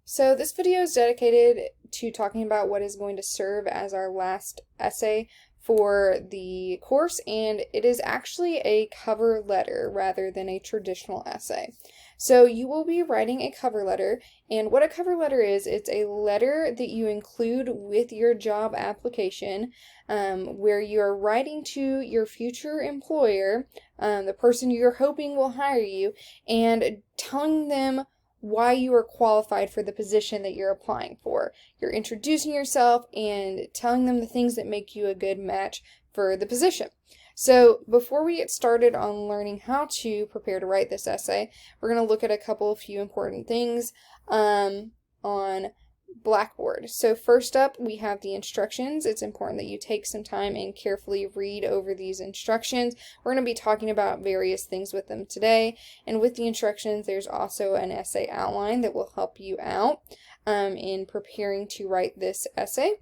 So this video is dedicated to talking about what is going to serve as our last essay for the course, and it is actually a cover letter rather than a traditional essay. So you will be writing a cover letter, and what a cover letter is, it's a letter that you include with your job application where you're writing to your future employer, the person you're hoping will hire you, and telling them why you are qualified for the position that you're applying for. You're introducing yourself and telling them the things that make you a good match for the position. So before we get started on learning how to prepare to write this essay, we're going to look at a few important things on Blackboard. So first up, we have the instructions. It's important that you take some time and carefully read over these instructions. We're going to be talking about various things with them today, and with the instructions there's also an essay outline that will help you out in preparing to write this essay.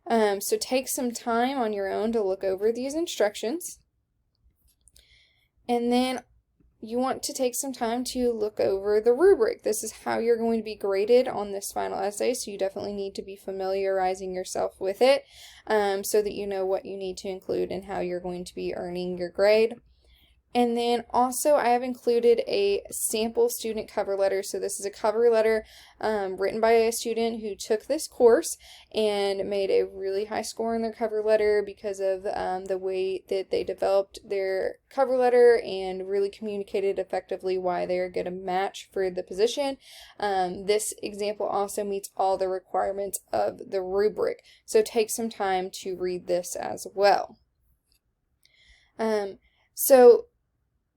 So take some time on your own to look over these instructions, and then you want to take some time to look over the rubric. This is how you're going to be graded on this final essay, so you definitely need to be familiarizing yourself with it so that you know what you need to include and how you're going to be earning your grade. And then also I have included a sample student cover letter. So this is a cover letter written by a student who took this course and made a really high score in their cover letter because of the way that they developed their cover letter and really communicated effectively why they're a good match for the position. This example also meets all the requirements of the rubric. So take some time to read this as well. So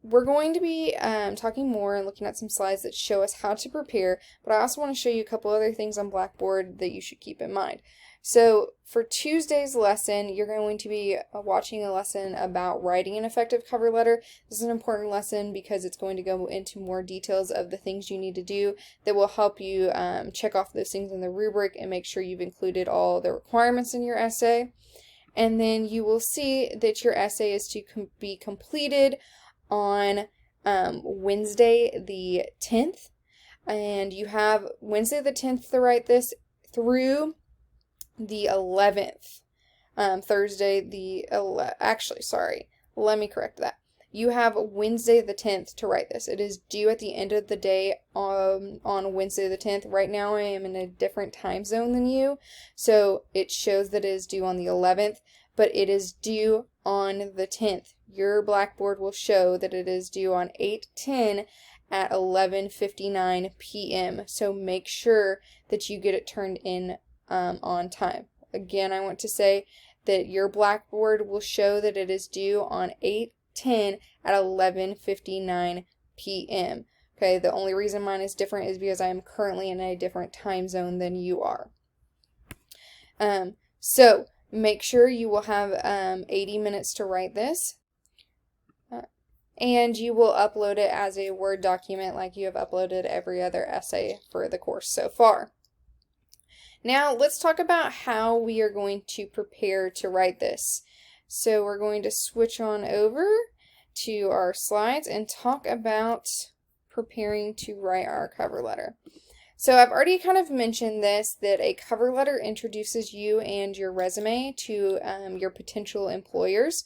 we're going to be talking more and looking at some slides that show us how to prepare, but I also want to show you a couple other things on Blackboard that you should keep in mind. So for Tuesday's lesson, you're going to be watching a lesson about writing an effective cover letter. This is an important lesson because it's going to go into more details of the things you need to do that will help you check off those things in the rubric and make sure you've included all the requirements in your essay. And then you will see that your essay is to be completed on Wednesday the 10th, and you have Wednesday the 10th to write this through the 11th. Thursday the let me correct that. You have Wednesday the 10th to write this. It is due at the end of the day on Wednesday the 10th. Right now I am in a different time zone than you, so it shows that it is due on the 11th, but it is due on the 10th. Your Blackboard will show that it is due on 8/10 at 11:59 p.m. So make sure that you get it turned in on time. Again, I want to say that your Blackboard will show that it is due on 8/10 at 11:59 p.m. Okay, the only reason mine is different is because I am currently in a different time zone than you are. So make sure you will have 80 minutes to write this, and you will upload it as a Word document like you have uploaded every other essay for the course so far. Now let's talk about how we are going to prepare to write this. So we're going to switch on over to our slides and talk about preparing to write our cover letter. So I've already kind of mentioned this, that a cover letter introduces you and your resume to your potential employers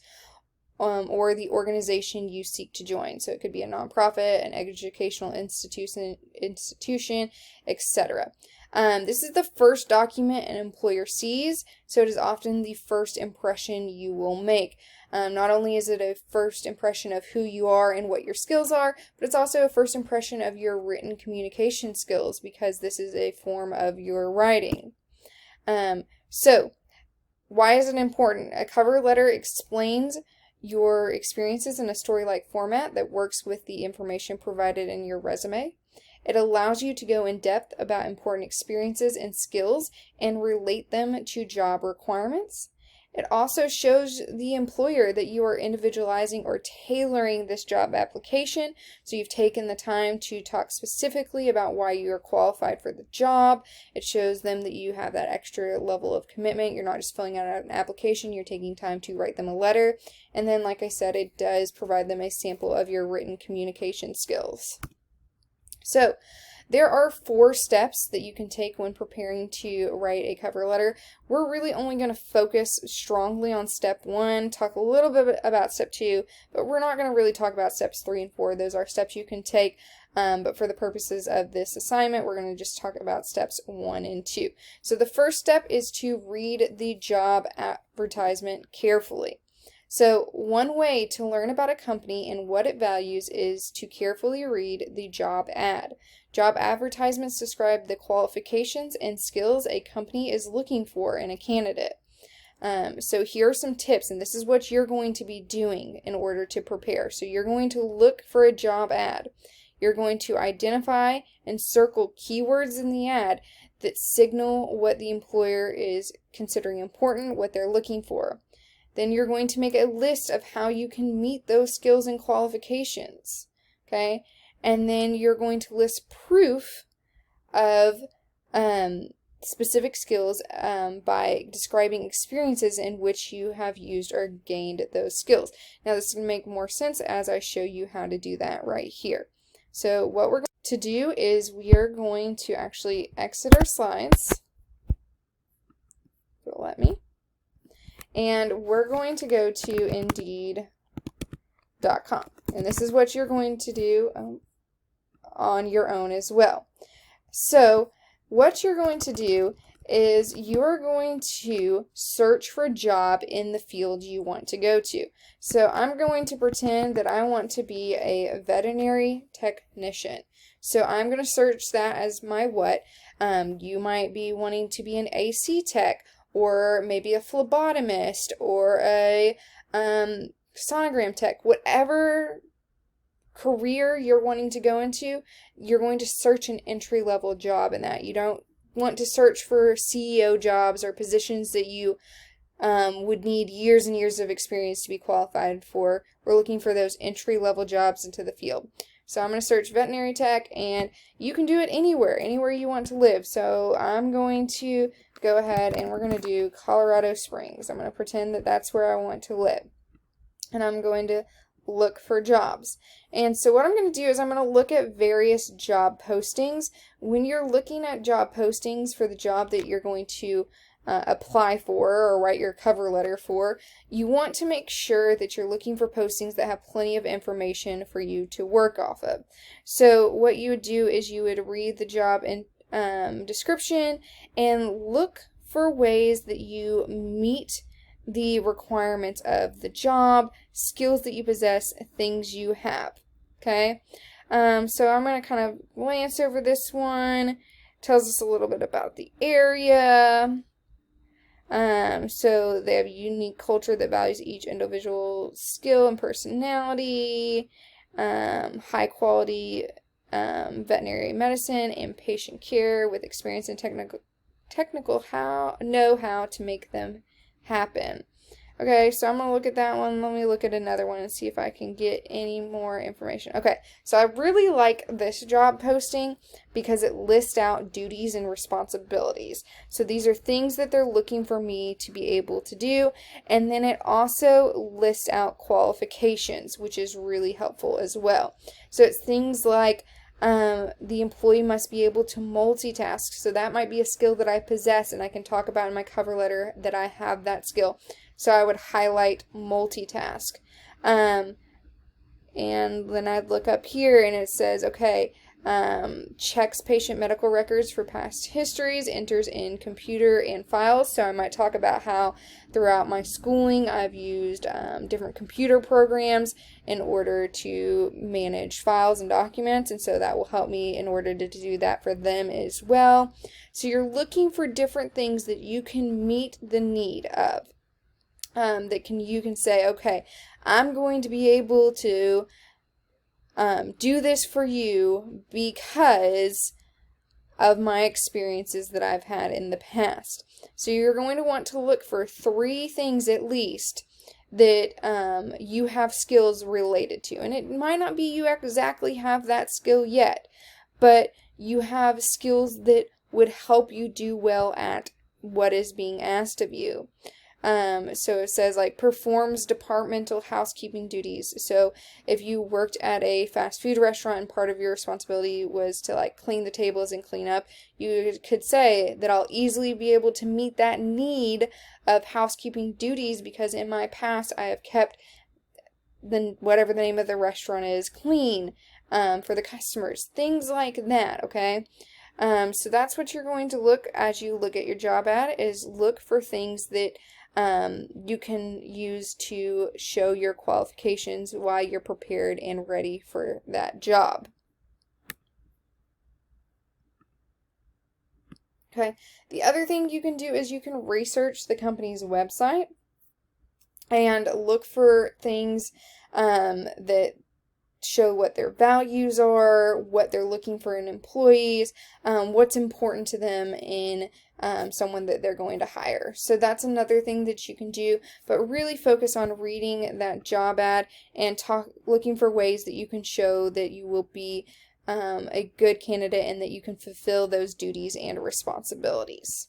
or the organization you seek to join. So it could be a nonprofit, an educational institution, etc. This is the first document an employer sees, so it is often the first impression you will make. Not only is it a first impression of who you are and what your skills are, but it's also a first impression of your written communication skills because this is a form of your writing. So why is it important? A cover letter explains your experiences in a story-like format that works with the information provided in your resume. It allows you to go in depth about important experiences and skills and relate them to job requirements. It also shows the employer that you are individualizing or tailoring this job application. So you've taken the time to talk specifically about why you are qualified for the job. It shows them that you have that extra level of commitment. You're not just filling out an application, you're taking time to write them a letter. And then, like I said, it does provide them a sample of your written communication skills. So There are 4 steps that you can take when preparing to write a cover letter. We're really only going to focus strongly on step 1, talk a little bit about step 2, but we're not going to really talk about steps 3 and 4. Those are steps you can take, but for the purposes of this assignment, we're going to just talk about steps 1 and 2. So the first step is to read the job advertisement carefully. So one way to learn about a company and what it values is to carefully read the job ad. Job advertisements describe the qualifications and skills a company is looking for in a candidate. So here are some tips, and this is what you're going to be doing in order to prepare. So you're going to look for a job ad. You're going to identify and circle keywords in the ad that signal what the employer is considering important, what they're looking for. Then you're going to make a list of how you can meet those skills and qualifications, okay? And then you're going to list proof of specific skills by describing experiences in which you have used or gained those skills. Now this is going to make more sense as I show you how to do that right here. So what we're going to do is we are going to actually exit our slides. It'll let me. And we're going to go to Indeed.com. And this is what you're going to do on your own as well. So what you're going to do is you're going to search for a job in the field you want to go to. So I'm going to pretend that I want to be a veterinary technician. So I'm going to search that as my what. You might be wanting to be an AC tech, or maybe a phlebotomist, or a sonogram tech. Whatever career you're wanting to go into, you're going to search an entry-level job in that. You don't want to search for CEO jobs or positions that you would need years and years of experience to be qualified for. We're looking for those entry-level jobs into the field. So I'm going to search veterinary tech, and you can do it anywhere you want to live. So I'm going to go ahead and we're going to do Colorado Springs. I'm going to pretend that that's where I want to live. And I'm going to look for jobs. And so what I'm going to do is I'm going to look at various job postings. When you're looking at job postings for the job that you're going to apply for or write your cover letter for, you want to make sure that you're looking for postings that have plenty of information for you to work off of. So what you would do is you would read the job description and look for ways that you meet the requirements of the job, skills that you possess, things you have. Okay, so I'm going to kind of glance over this one. Tells us a little bit about the area. So they have a unique culture that values each individual skill and personality, high quality veterinary medicine and patient care with experience and technical know-how to make them happen. Okay, so I'm going to look at that one. Let me look at another one and see if I can get any more information. Okay, so I really like this job posting because it lists out duties and responsibilities. So these are things that they're looking for me to be able to do. And then it also lists out qualifications, which is really helpful as well. So it's things like the employee must be able to multitask. So that might be a skill that I possess and I can talk about in my cover letter that I have that skill. So I would highlight multitask. And then I'd look up here and it says, okay, checks patient medical records for past histories, enters in computer and files. So I might talk about how throughout my schooling I've used different computer programs in order to manage files and documents, and so that will help me in order to do that for them as well. So you're looking for different things that you can meet the need of. You can say, okay, I'm going to be able to do this for you because of my experiences that I've had in the past. So you're going to want to look for 3 things at least that you have skills related to. And it might not be you exactly have that skill yet, but you have skills that would help you do well at what is being asked of you. So it says like performs departmental housekeeping duties. So if you worked at a fast food restaurant and part of your responsibility was to like clean the tables and clean up, you could say that I'll easily be able to meet that need of housekeeping duties because in my past I have kept whatever the name of the restaurant is clean for the customers. Things like that, okay? So that's what you're going to look as you look at your job ad is look for things that you can use to show your qualifications while you're prepared and ready for that job. Okay, the other thing you can do is you can research the company's website and look for things that show what their values are, what they're looking for in employees, what's important to them in someone that they're going to hire. So that's another thing that you can do, but really focus on reading that job ad and looking for ways that you can show that you will be a good candidate and that you can fulfill those duties and responsibilities.